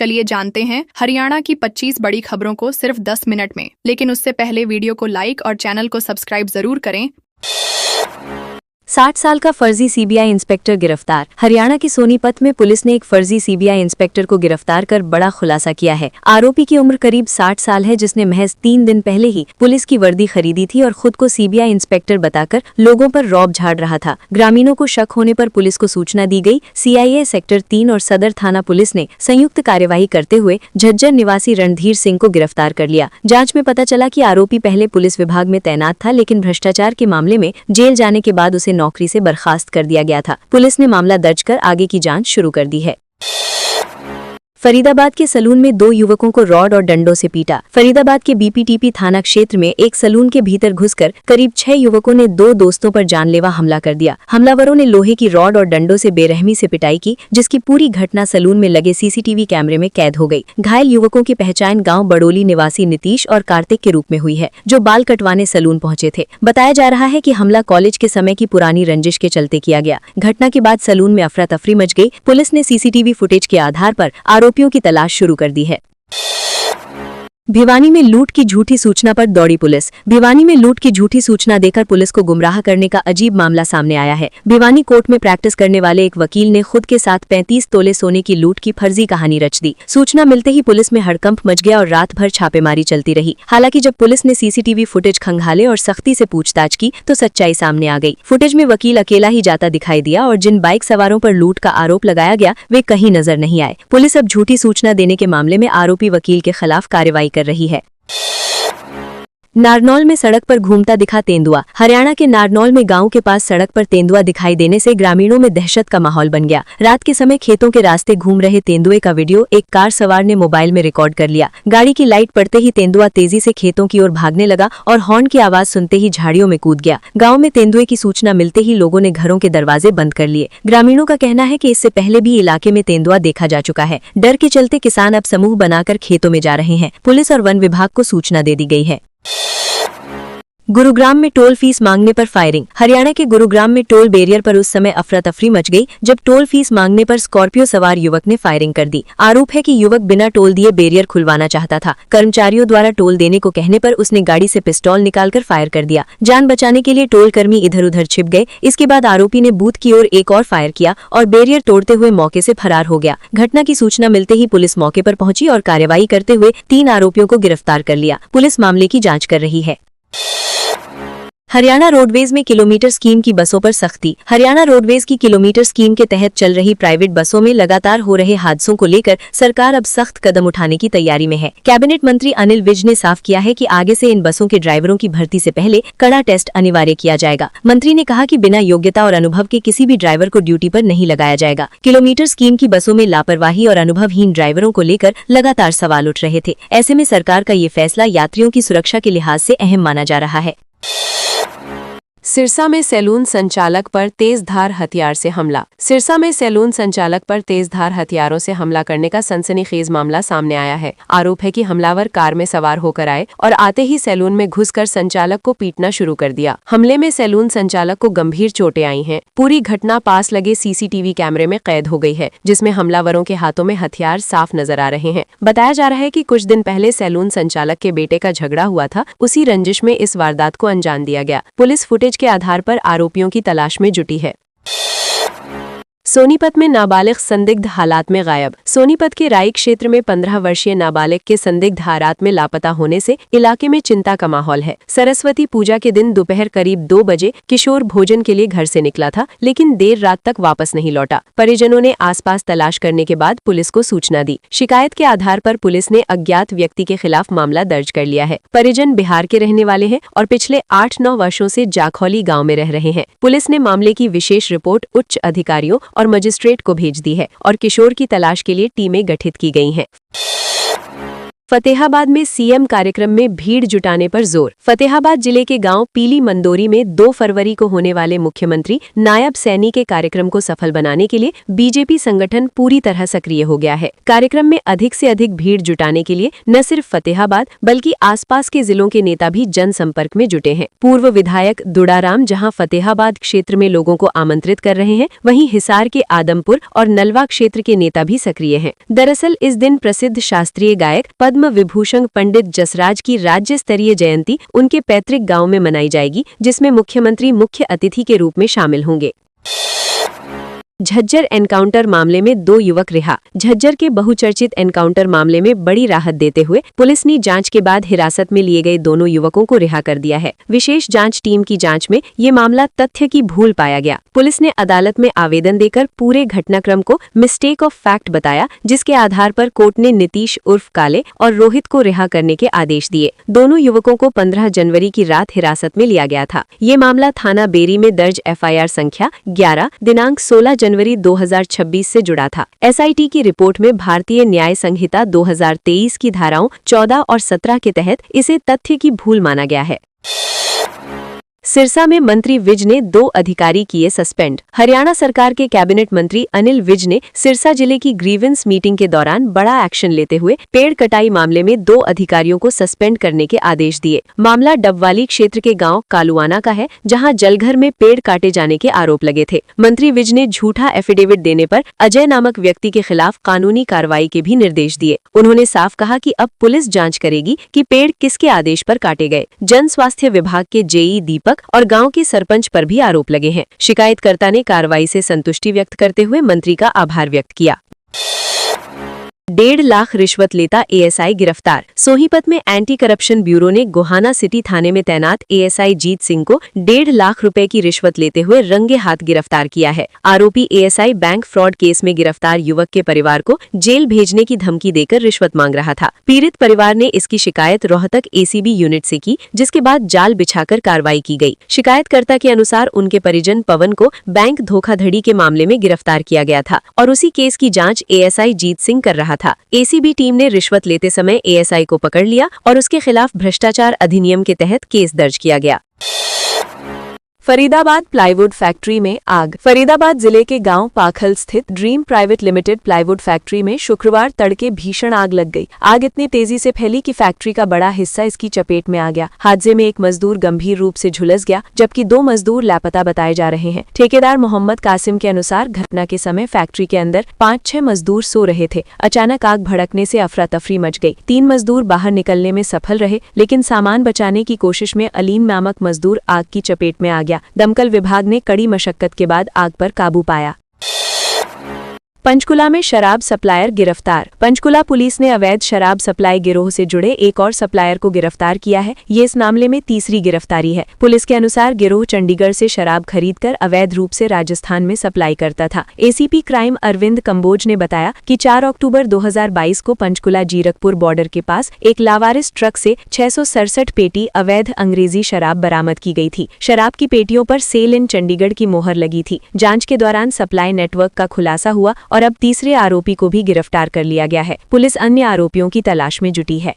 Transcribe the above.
चलिए जानते हैं हरियाणा की 25 बड़ी खबरों को सिर्फ 10 मिनट में। लेकिन उससे पहले वीडियो को लाइक और चैनल को सब्सक्राइब जरूर करें। 60 साल का फर्जी सीबीआई इंस्पेक्टर गिरफ्तार। हरियाणा के सोनीपत में पुलिस ने एक फर्जी सीबीआई इंस्पेक्टर को गिरफ्तार कर बड़ा खुलासा किया है। आरोपी की उम्र करीब 60 साल है, जिसने महज 3 दिन पहले ही पुलिस की वर्दी खरीदी थी और खुद को सीबीआई इंस्पेक्टर बताकर लोगों पर रौब झाड़ रहा था। ग्रामीणों को शक होने पर पुलिस को सूचना दी गई। सीआईए सेक्टर 3 और सदर थाना पुलिस ने संयुक्त कार्यवाही करते हुए झज्जर निवासी रणधीर सिंह को गिरफ्तार कर लिया। जाँच में पता चला कि आरोपी पहले पुलिस विभाग में तैनात था, लेकिन भ्रष्टाचार के मामले में जेल जाने के बाद उसे नौकरी से बर्खास्त कर दिया गया था। पुलिस ने मामला दर्ज कर आगे की जांच शुरू कर दी है। फरीदाबाद के सलून में 2 युवकों को रॉड और डंडों से पीटा। फरीदाबाद के बीपीटीपी थाना क्षेत्र में एक सलून के भीतर घुसकर करीब 6 युवकों ने 2 दोस्तों पर जानलेवा हमला कर दिया। हमलावरों ने लोहे की रॉड और डंडों से बेरहमी से पिटाई की, जिसकी पूरी घटना सलून में लगे सीसीटीवी कैमरे में कैद हो गई। घायल युवकों की पहचान गाँव बड़ोली निवासी नीतीश और कार्तिक के रूप में हुई है, जो बाल कटवाने सलून पहुंचे थे। बताया जा रहा है कि हमला कॉलेज के समय की पुरानी रंजिश के चलते किया गया। घटना के बाद सलून में अफरा तफरी मच गई। पुलिस ने सीसीटीवी फुटेज के आधार पर आरोपियों की तलाश शुरू कर दी है। भिवानी में लूट की झूठी सूचना पर दौड़ी पुलिस। भिवानी में लूट की झूठी सूचना देकर पुलिस को गुमराह करने का अजीब मामला सामने आया है। भिवानी कोर्ट में प्रैक्टिस करने वाले एक वकील ने खुद के साथ 35 तोले सोने की लूट की फर्जी कहानी रच दी। सूचना मिलते ही पुलिस में हड़कंप मच गया और रात भर छापेमारी चलती रही। हालांकि जब पुलिस ने सीसीटीवी फुटेज खंगाले और सख्ती से पूछताछ की तो सच्चाई सामने आ गई। फुटेज में वकील अकेला ही जाता दिखाई दिया और जिन बाइक सवारों पर लूट का आरोप लगाया गया वे कहीं नजर नहीं आए। पुलिस अब झूठी सूचना देने के मामले में आरोपी वकील के खिलाफ कार्रवाई कर रही है। नारनौल में सड़क पर घूमता दिखा तेंदुआ। हरियाणा के नारनौल में गांव के पास सड़क पर तेंदुआ दिखाई देने से ग्रामीणों में दहशत का माहौल बन गया। रात के समय खेतों के रास्ते घूम रहे तेंदुए का वीडियो एक कार सवार ने मोबाइल में रिकॉर्ड कर लिया। गाड़ी की लाइट पड़ते ही तेंदुआ तेजी से खेतों की ओर भागने लगा और हॉर्न की आवाज सुनते ही झाड़ियों में कूद गया। गाँव में तेंदुए की सूचना मिलते ही लोगों ने घरों के दरवाजे बंद कर लिए। ग्रामीणों का कहना है कि इससे पहले भी इलाके में तेंदुआ देखा जा चुका है। डर के चलते किसान अब समूह बनाकर खेतों में जा रहे हैं। पुलिस और वन विभाग को सूचना दे दी गई है। गुरुग्राम में टोल फीस मांगने पर फायरिंग। हरियाणा के गुरुग्राम में टोल बैरियर पर उस समय अफरा तफरी मच गई जब टोल फीस मांगने पर स्कॉर्पियो सवार युवक ने फायरिंग कर दी। आरोप है कि युवक बिना टोल दिए बैरियर खुलवाना चाहता था। कर्मचारियों द्वारा टोल देने को कहने पर उसने गाड़ी से पिस्तौल निकालकर फायर कर दिया। जान बचाने के लिए टोल कर्मी इधर उधर छिप गए। इसके बाद आरोपी ने बूथ की ओर एक और फायर किया और बैरियर तोड़ते हुए मौके से फरार हो गया। घटना की सूचना मिलते ही पुलिस मौके पर पहुंची और कार्रवाई करते हुए 3 आरोपियों को गिरफ्तार कर लिया। पुलिस मामले की जाँच कर रही है। हरियाणा रोडवेज में किलोमीटर स्कीम की बसों पर सख्ती। हरियाणा रोडवेज की किलोमीटर स्कीम के तहत चल रही प्राइवेट बसों में लगातार हो रहे हादसों को लेकर सरकार अब सख्त कदम उठाने की तैयारी में है। कैबिनेट मंत्री अनिल विज ने साफ किया है कि आगे से इन बसों के ड्राइवरों की भर्ती से पहले कड़ा टेस्ट अनिवार्य किया जाएगा। मंत्री ने कहा कि बिना योग्यता और अनुभव के किसी भी ड्राइवर को ड्यूटी पर नहीं लगाया जाएगा। किलोमीटर स्कीम की बसों में लापरवाही और अनुभवहीन ड्राइवरों को लेकर लगातार सवाल उठ रहे थे। ऐसे में सरकार का ये फैसला यात्रियों की सुरक्षा के लिहाज से अहम माना जा रहा है। सिरसा में सैलून संचालक पर तेजधार हथियार से हमला। सिरसा में सैलून संचालक पर तेजधार हथियारों से हमला करने का सनसनीखेज मामला सामने आया है। आरोप है कि हमलावर कार में सवार होकर आए और आते ही सैलून में घुसकर संचालक को पीटना शुरू कर दिया। हमले में सैलून संचालक को गंभीर चोटें आई हैं। पूरी घटना पास लगे सीसीटीवी कैमरे में कैद हो गई है, जिसमें हमलावरों के हाथों में हथियार साफ नजर आ रहे हैं। बताया जा रहा है कि कुछ दिन पहले सैलून संचालक के बेटे का झगड़ा हुआ था। उसी रंजिश में इस वारदात को अंजाम दिया गया। पुलिस फुटेज के आधार पर आरोपियों की तलाश में जुटी है। सोनीपत में नाबालिग संदिग्ध हालात में गायब। सोनीपत के राई क्षेत्र में 15 वर्षीय नाबालिग के संदिग्ध हालात में लापता होने से इलाके में चिंता का माहौल है। सरस्वती पूजा के दिन दोपहर करीब 2 बजे किशोर भोजन के लिए घर से निकला था, लेकिन देर रात तक वापस नहीं लौटा। परिजनों ने आसपास तलाश करने के बाद पुलिस को सूचना दी। शिकायत के आधार पर पुलिस ने अज्ञात व्यक्ति के खिलाफ मामला दर्ज कर लिया है। परिजन बिहार के रहने वाले हैं और पिछले 8-9 वर्षों से जाखौली गाँव में रह रहे हैं। पुलिस ने मामले की विशेष रिपोर्ट उच्च अधिकारियों और मजिस्ट्रेट को भेज दी है और किशोर की तलाश के लिए टीमें गठित की गई हैं। फतेहाबाद में सीएम कार्यक्रम में भीड़ जुटाने पर जोर। फतेहाबाद जिले के गांव पीली मंदोरी में 2 फरवरी को होने वाले मुख्यमंत्री नायब सैनी के कार्यक्रम को सफल बनाने के लिए बीजेपी संगठन पूरी तरह सक्रिय हो गया है। कार्यक्रम में अधिक से अधिक भीड़ जुटाने के लिए न सिर्फ फतेहाबाद बल्कि आसपास के जिलों के नेता भी जनसंपर्क में जुटे हैं। पूर्व विधायक दुड़ाराम जहां फतेहाबाद क्षेत्र में लोगों को आमंत्रित कर रहे हैं, वहीं हिसार के आदमपुर और नलवा क्षेत्र के नेता भी सक्रिय हैं। दरअसल इस दिन प्रसिद्ध शास्त्रीय गायक पद्म विभूषण पंडित जसराज की राज्य स्तरीय जयंती उनके पैतृक गांव में मनाई जाएगी, जिसमें मुख्यमंत्री मुख्य अतिथि के रूप में शामिल होंगे। झज्जर एनकाउंटर मामले में 2 युवक रिहा। झज्जर के बहुचर्चित एनकाउंटर मामले में बड़ी राहत देते हुए पुलिस ने जांच के बाद हिरासत में लिए गए दोनों युवकों को रिहा कर दिया है। विशेष जांच टीम की जांच में ये मामला तथ्य की भूल पाया गया। पुलिस ने अदालत में आवेदन देकर पूरे घटनाक्रम को मिस्टेक ऑफ फैक्ट बताया, जिसके आधार पर कोर्ट ने नीतीश उर्फ काले और रोहित को रिहा करने के आदेश दिए। दोनों युवकों को 15 जनवरी की रात हिरासत में लिया गया था। ये मामला थाना बेरी में दर्ज FIR संख्या 11 दिनांक 16 जनवरी 2026 से जुड़ा था। SIT की रिपोर्ट में भारतीय न्याय संहिता 2023 की धाराओं 14 और 17 के तहत इसे तथ्य की भूल माना गया है। सिरसा में मंत्री विज ने 2 अधिकारी किए सस्पेंड। हरियाणा सरकार के कैबिनेट मंत्री अनिल विज ने सिरसा जिले की ग्रीवेंस मीटिंग के दौरान बड़ा एक्शन लेते हुए पेड़ कटाई मामले में 2 अधिकारियों को सस्पेंड करने के आदेश दिए। मामला डबवाली क्षेत्र के गांव कालुआना का है, जहां जलघर में पेड़ काटे जाने के आरोप लगे थे। मंत्री विज ने झूठा एफिडेविट देने पर अजय नामक व्यक्ति के खिलाफ कानूनी कार्रवाई के भी निर्देश दिए। उन्होंने साफ कहा कि अब पुलिस जाँच करेगी कि पेड़ किसके आदेश पर काटे गए। जन स्वास्थ्य विभाग के JE दीपक और गांव के सरपंच पर भी आरोप लगे हैं। शिकायतकर्ता ने कार्रवाई से संतुष्टि व्यक्त करते हुए मंत्री का आभार व्यक्त किया। 1.5 लाख रिश्वत लेता ASI गिरफ्तार। सोहीपत में एंटी करप्शन ब्यूरो ने गोहाना सिटी थाने में तैनात ASI जीत सिंह को 1.5 लाख रुपए की रिश्वत लेते हुए रंगे हाथ गिरफ्तार किया है। आरोपी ASI बैंक फ्रॉड केस में गिरफ्तार युवक के परिवार को जेल भेजने की धमकी देकर रिश्वत मांग रहा था। पीड़ित परिवार ने इसकी शिकायत रोहतक ACB यूनिट से की, जिसके बाद जाल बिछाकर कार्रवाई की गई। शिकायतकर्ता के अनुसार उनके परिजन पवन को बैंक धोखाधड़ी के मामले में गिरफ्तार किया गया था और उसी केस की जाँच ASI जीत सिंह कर रहा था। ACB टीम ने रिश्वत लेते समय ASI को पकड़ लिया और उसके खिलाफ भ्रष्टाचार अधिनियम के तहत केस दर्ज किया गया। फरीदाबाद प्लाईवुड फैक्ट्री में आग। फरीदाबाद जिले के गांव पाखल स्थित dream private limited plywood factory में शुक्रवार तड़के भीषण आग लग गई। आग इतनी तेजी से फैली कि फैक्ट्री का बड़ा हिस्सा इसकी चपेट में आ गया। हादसे में एक मजदूर गंभीर रूप से झुलस गया, जबकि 2 मजदूर लापता बताए जा रहे हैं। ठेकेदार मोहम्मद कासिम के अनुसार घटना के समय फैक्ट्री के अंदर 5-6 मजदूर सो रहे थे। अचानक आग भड़कने से अफरा तफरी मच गई। 3 मजदूर बाहर निकलने में सफल रहे, लेकिन सामान बचाने की कोशिश में अलीम नामक मजदूर आग की चपेट में आ गया। दमकल विभाग ने कड़ी मशक्कत के बाद आग पर काबू पाया। पंचकुला में शराब सप्लायर गिरफ्तार। पंचकुला पुलिस ने अवैध शराब सप्लाई गिरोह से जुड़े एक और सप्लायर को गिरफ्तार किया है। ये इस मामले में तीसरी गिरफ्तारी है। पुलिस के अनुसार गिरोह चंडीगढ़ से शराब खरीदकर अवैध रूप से राजस्थान में सप्लाई करता था। ACP क्राइम अरविंद कंबोज ने बताया कि 4 अक्टूबर 2022 को पंचकुला जीरकपुर बॉर्डर के पास एक लावारिस ट्रक से 667 पेटी अवैध अंग्रेजी शराब बरामद की गई थी। शराब की पेटियों पर सेल इन चंडीगढ़ की मोहर लगी थी। जांच के दौरान सप्लाई नेटवर्क का खुलासा हुआ और अब तीसरे आरोपी को भी गिरफ्तार कर लिया गया है। पुलिस अन्य आरोपियों की तलाश में जुटी है।